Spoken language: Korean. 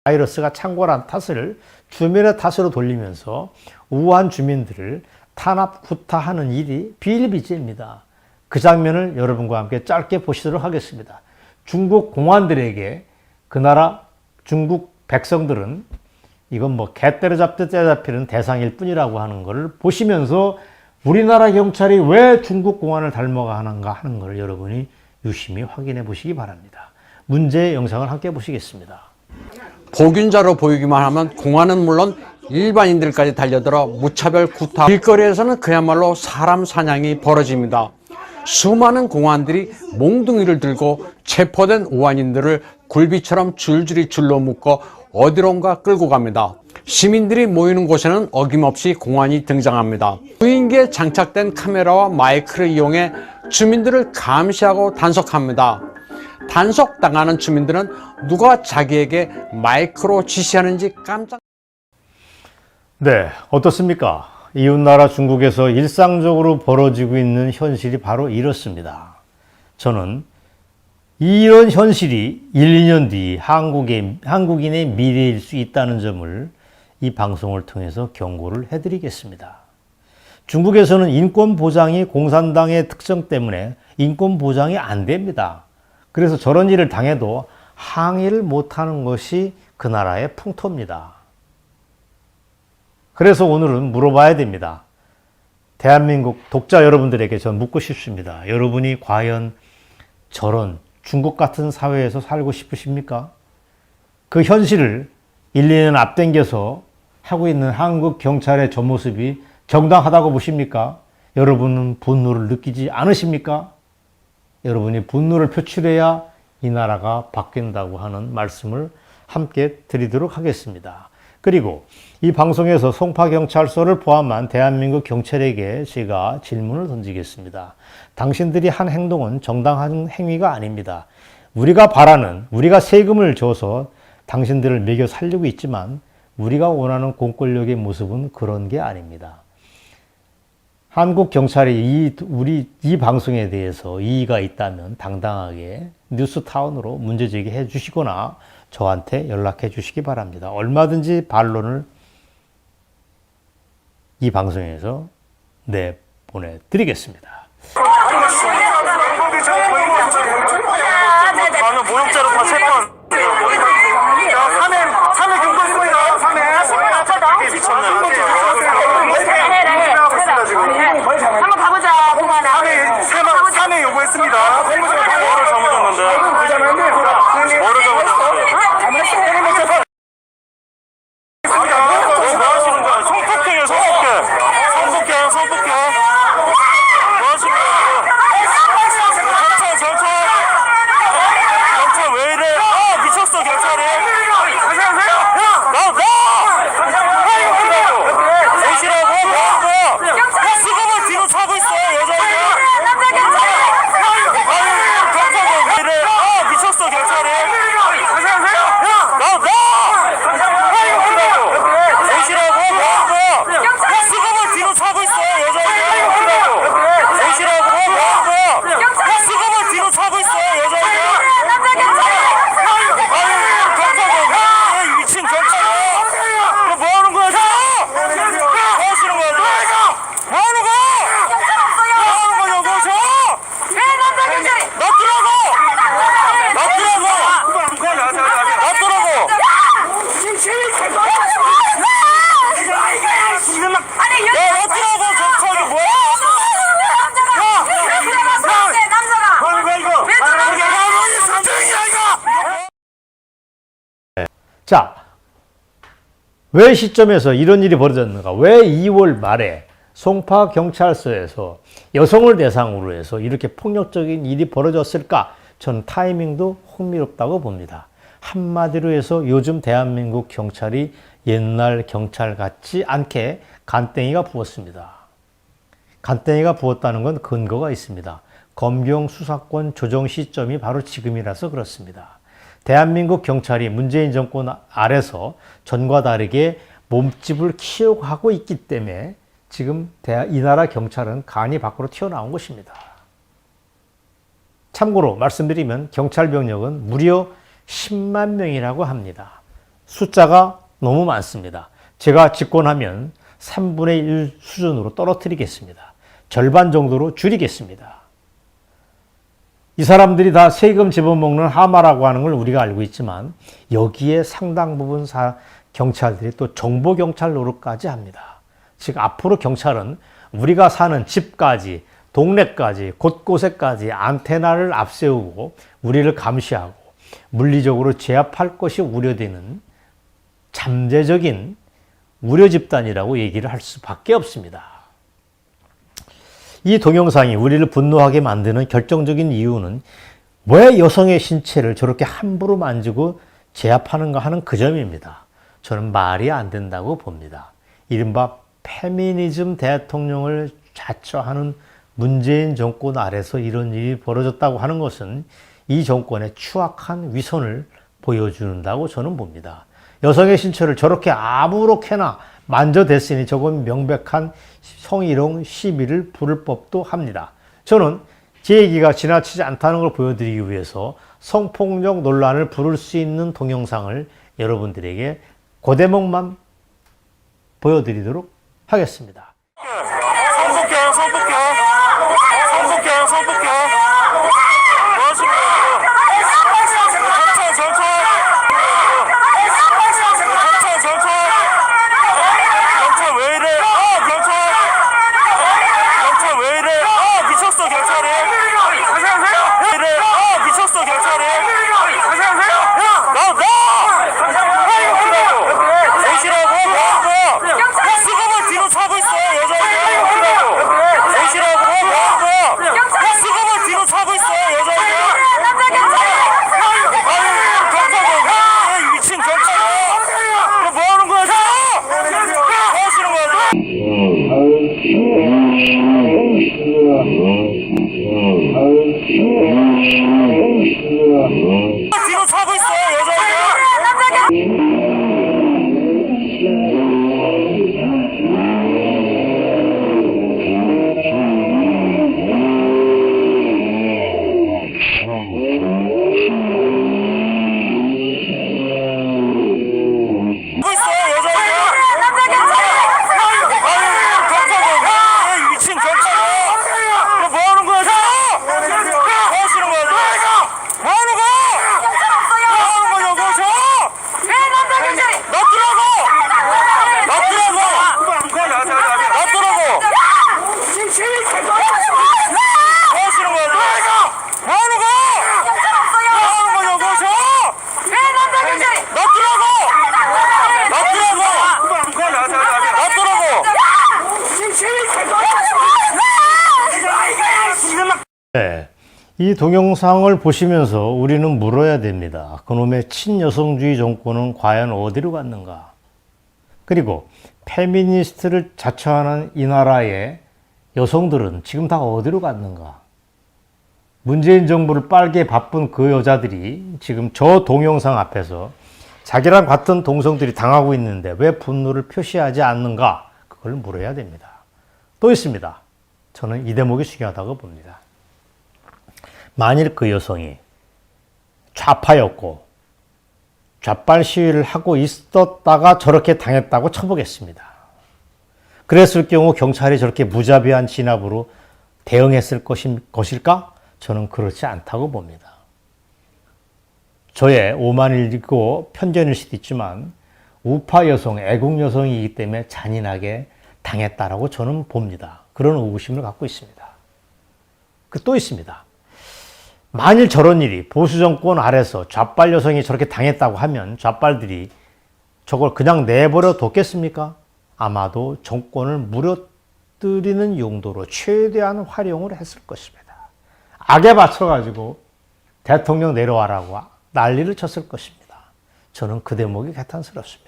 바이러스가 창궐한 탓을 주민의 탓으로 돌리면서 우한 주민들을 탄압, 구타하는 일이 비일비재입니다. 그 장면을 여러분과 함께 짧게 보시도록 하겠습니다. 중국 공안들에게 그 나라 중국 백성들은 이건 뭐 개 때려잡듯 때려잡히는 대상일 뿐이라고 하는 것을 보시면서 우리나라 경찰이 왜 중국 공안을 닮아가는가 하는 것을 여러분이 유심히 확인해 보시기 바랍니다. 문제의 영상을 함께 보시겠습니다. 복균자로 보이기만 하면 공안은 물론 일반인들까지 달려들어 무차별 구타. 길거리에서는 그야말로 사람 사냥이 벌어집니다. 수많은 공안들이 몽둥이를 들고 체포된 우한인들을 굴비처럼 줄줄이 줄로 묶어 어디론가 끌고 갑니다. 시민들이 모이는 곳에는 어김없이 공안이 등장합니다. 무인기에 장착된 카메라와 마이크를 이용해 주민들을 감시하고 단속합니다. 단속당하는 주민들은 누가 자기에게 마이크로 지시하는지 깜짝. 네, 어떻습니까? 이웃나라 중국에서 일상적으로 벌어지고 있는 현실이 바로 이렇습니다. 저는 이런 현실이 1, 2년 뒤 한국인의 미래일 수 있다는 점을 이 방송을 통해서 경고를 해드리겠습니다. 중국에서는 인권 보장이 공산당의 특성 때문에 인권 보장이 안 됩니다. 그래서 저런 일을 당해도 항의를 못하는 것이 그 나라의 풍토입니다. 그래서 오늘은 물어봐야 됩니다. 대한민국 독자 여러분들에게 전 묻고 싶습니다. 여러분이 과연 저런 중국 같은 사회에서 살고 싶으십니까? 그 현실을 1, 2년 앞당겨서 하고 있는 한국 경찰의 저 모습이 정당하다고 보십니까? 여러분은 분노를 느끼지 않으십니까? 여러분이 분노를 표출해야 이 나라가 바뀐다고 하는 말씀을 함께 드리도록 하겠습니다. 그리고 이 방송에서 송파경찰서를 포함한 대한민국 경찰에게 제가 질문을 던지겠습니다. 당신들이 한 행동은 정당한 행위가 아닙니다. 우리가 세금을 줘서 당신들을 먹여 살리고 있지만 우리가 원하는 공권력의 모습은 그런 게 아닙니다. 한국 경찰이 이 방송에 대해서 이의가 있다면 당당하게 뉴스타운으로 문제 제기해 주시거나 저한테 연락해 주시기 바랍니다. 얼마든지 반론을 이 방송에서 내보내드리겠습니다. 모욕죄로 다 3번. 3회 경고했습니다. 3회. 미쳤네. 한번 가보자, 동아나. 3회 요구했습니다. 뭐를 잘못했는데? 뭐를 잘못했는데? 뭐 하시는 거야? 성폭행이야, 성폭행. 성폭행. 뭐 하시는 거야? 경찰 왜 이래? 아, 미쳤어, 경찰이. 오시라고? 뭐 하는 거야? 수금을 뒤로 차고 있어, 여자가. 경찰 왜 이래? 아, 미쳤어, 경찰이. 오시라고? 뭐 하는 거야? 수금을 뒤로 차고 있어, 여자가. 오시라고? 뭐 하는 거야? 수금을 뒤로 차고 있어, 여자가. 미친 경찰아! 뭐 하는 거야, 지금? 뭐 하시는 거야, 지금? 뭐 하는 거야? 뭐 하는 거냐고, 지금? 놔두라고! 야, 놔두라고, 경찰이 뭐야? 자, 왜 시점에서 이런 일이 벌어졌는가? 왜 2월 말에 송파경찰서에서 여성을 대상으로 해서 이렇게 폭력적인 일이 벌어졌을까? 전 타이밍도 흥미롭다고 봅니다. 한마디로 해서 요즘 대한민국 경찰이 옛날 경찰 같지 않게 간땡이가 부었습니다. 간땡이가 부었다는 건 근거가 있습니다. 검경 수사권 조정 시점이 바로 지금이라서 그렇습니다. 대한민국 경찰이 문재인 정권 아래서 전과 다르게 몸집을 키워가고 있기 때문에 지금 이 나라 경찰은 간이 밖으로 튀어나온 것입니다. 참고로 말씀드리면 경찰 병력은 무려 10만 명이라고 합니다. 숫자가 너무 많습니다. 제가 집권하면 3분의 1 수준으로 떨어뜨리겠습니다. 절반 정도로 줄이겠습니다. 이 사람들이 다 세금 집어먹는 하마라고 하는 걸 우리가 알고 있지만 여기에 상당 부분 경찰들이 또 정보경찰 노릇까지 합니다. 즉 앞으로 경찰은 우리가 사는 집까지 동네까지 곳곳에까지 안테나를 앞세우고 우리를 감시하고 물리적으로 제압할 것이 우려되는 잠재적인 우려 집단이라고 얘기를 할 수밖에 없습니다. 이 동영상이 우리를 분노하게 만드는 결정적인 이유는 왜 여성의 신체를 저렇게 함부로 만지고 제압하는가 하는 그 점입니다. 저는 말이 안 된다고 봅니다. 이른바 페미니즘 대통령을 자처하는 문재인 정권 아래서 이런 일이 벌어졌다고 하는 것은 이 정권의 추악한 위선을 보여준다고 저는 봅니다. 여성의 신체를 저렇게 아무렇게나 만져댔으니 저건 명백한 성희롱 시비를 부를 법도 합니다. 저는 제 얘기가 지나치지 않다는 걸 보여드리기 위해서 성폭력 논란을 부를 수 있는 동영상을 여러분들에게 그 대목만 보여드리도록 하겠습니다. 성폭행, 성폭행, 성폭행, 성폭행. 뭐 하시는 거예요? 경찰, 경찰. 경찰, 경찰. 경찰 왜 이래? 경찰. 경찰 왜 이래? 미쳤어, 경찰이. 왜 이래? 미쳤어, 경찰이. 나! 오시라고? 뭐 하는 거야? 수갑을 뒤로 차고 있어, 여자애가. 오시라고? 뭐 하는 거야? 수갑을 뒤로 차고 있어, 여자애가. 아니, 경찰, 미친 경찰아. 뭐 하는 거야, 지금? 뭐 하시는 거야, 지금? 뒤로 차고 있어, 여자애가. 뭐 있어, 여자애가. 아니, 경찰, 미친 경찰아. 뭐 하는 거야, 지금? 뭐 하시는 거야, 지금? 뭐 하는 거야? 뭐 하는 거냐고, 지금? 놔두라고! 놔두라고! 놔두라고! 뭐 하시는 거야, 지금? 뭐 하는 거야? 뭐 하는 거냐고, 지금? 놔두라고! 놔두라고! 놔두라고! 네, 이 동영상을 보시면서 우리는 물어야 됩니다. 그놈의 친여성주의 정권은 과연 어디로 갔는가? 그리고 페미니스트를 자처하는 이 나라의 여성들은 지금 다 어디로 갔는가? 문재인 정부를 빨게 바쁜 그 여자들이 지금 저 동영상 앞에서 자기랑 같은 동성들이 당하고 있는데 왜 분노를 표시하지 않는가? 그걸 물어야 됩니다. 또 있습니다. 저는 이 대목이 중요하다고 봅니다. 만일 그 여성이 좌파였고 좌빨 시위를 하고 있었다가 저렇게 당했다고 쳐보겠습니다. 그랬을 경우 경찰이 저렇게 무자비한 진압으로 대응했을 것일까? 저는 그렇지 않다고 봅니다. 저의 오만이고 편견일 수도 있지만 우파 여성, 애국 여성이기 때문에 잔인하게 당했다라고 저는 봅니다. 그런 의구심을 갖고 있습니다. 또 있습니다. 만일 저런 일이 보수 정권 아래서 좌빨 여성이 저렇게 당했다고 하면 좌빨들이 저걸 그냥 내버려 뒀겠습니까? 아마도 정권을 무너뜨리는 용도로 최대한 활용을 했을 것입니다. 악에 받쳐가지고 대통령 내려와라고 난리를 쳤을 것입니다. 저는 그 대목이 개탄스럽습니다.